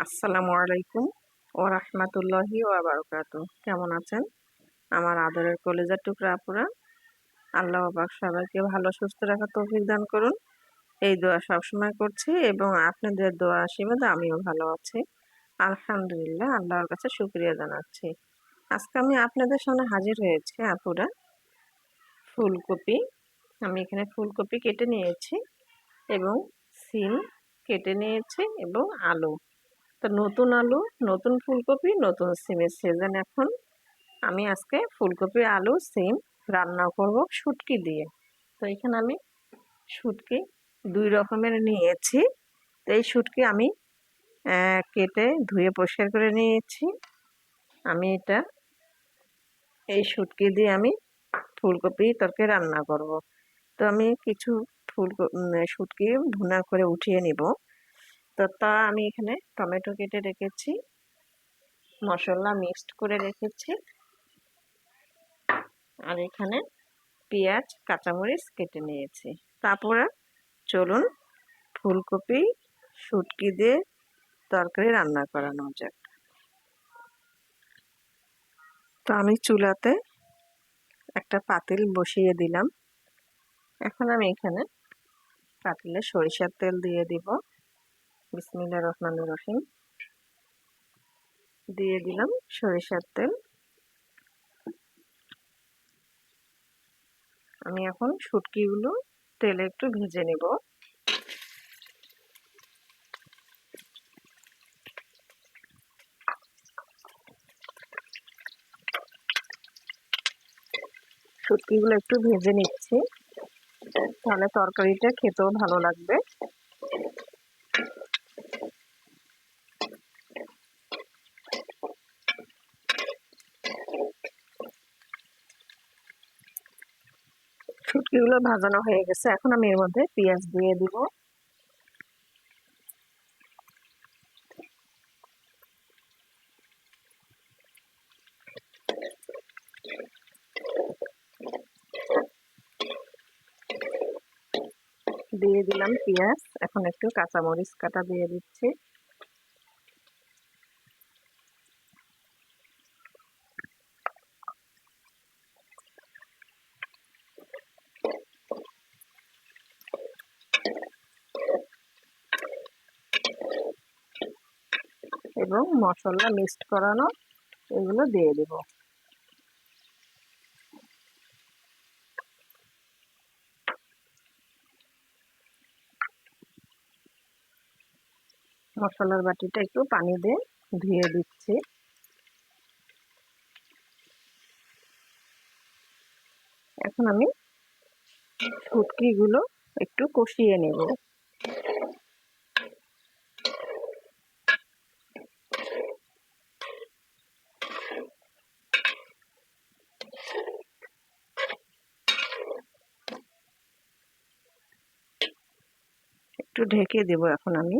আসসালামু আলাইকুম ও রাহমাতুল্লাহি ওয়া বারাকাতু। কেমন আছেন আমার আদরের কলিজার টুকরা আপুরা? আল্লাহ পাক সবাইকে ভালো সুস্থ রাখার তৌফিক দান করুন, এই দোয়া সবসময় করছি এবং আপনাদের দোয়া আশীর্বাদে আমিও ভালো আছি। আলহামদুলিল্লাহ, আল্লাহর কাছে শুকরিয়া জানাচ্ছি। আজকে আমি আপনাদের সামনে হাজির হয়েছি আপুরা। ফুলকপি, আমি এখানে ফুলকপি কেটে নিয়েছি এবং সিম কেটে নিয়েছি এবং আলু। তো নতুন আলু, নতুন ফুলকপি, নতুন সিমের সিজন এখন। আমি আজকে ফুলকপি, আলু, সিম রান্না করব শুটকি দিয়ে। তো এখানে আমি শুটকি ২ রকমের নিয়েছি। তো এই শুটকি আমি কেটে ধুয়ে পরিষ্কার করে নিয়েছি। আমি এই শুটকি দিয়ে আমি ফুলকপি তরকারি রান্না করব। তো আমি কিছু শুটকি ভুনা করে উঠিয়ে নিব। তো তা আমি এখানে টমেটো কেটে রেখেছি, মশলা মিক্সড করে রেখেছি, আর এখানে পেঁয়াজ কাঁচামরিচ কেটে নিয়েছি। তারপরে চলুন ফুলকপি শুটকি দিয়ে তরকারি রান্না করানো যাক। তো আমি চুলাতে একটা পাতিল বসিয়ে দিলাম। এখন আমি এখানে পাতিলে সরিষার তেল দিয়ে দিব। বিসমিল্লাহির রহমানির রহিম। দিয়ে দিলাম সরিষার তেল। আমি এখন শুটকিগুলো তেলে একটু ভেজে নেব। শুটকিগুলো একটু ভেজে নিচ্ছি, তাহলে তরকারিটা খেতেও ভালো লাগবে। শুটকিগুলো ভাজানো হয়ে গেছে, এখন আমি এর মধ্যে পেঁয়াজ দিয়ে দিব। দিয়ে দিলাম পেঁয়াজ, এখন একটু কাঁচামরিচ কাটা দিয়ে দিচ্ছি। এবং মশলা মিক্সড করানো এগুলো দিয়ে দিব। মশলার বাটিটা একটু পানি দিয়ে ধুয়ে দিচ্ছি। এখন আমি শুটকিগুলো একটু কষিয়ে নেব। একটু ঢেকে দেব এখন আমি।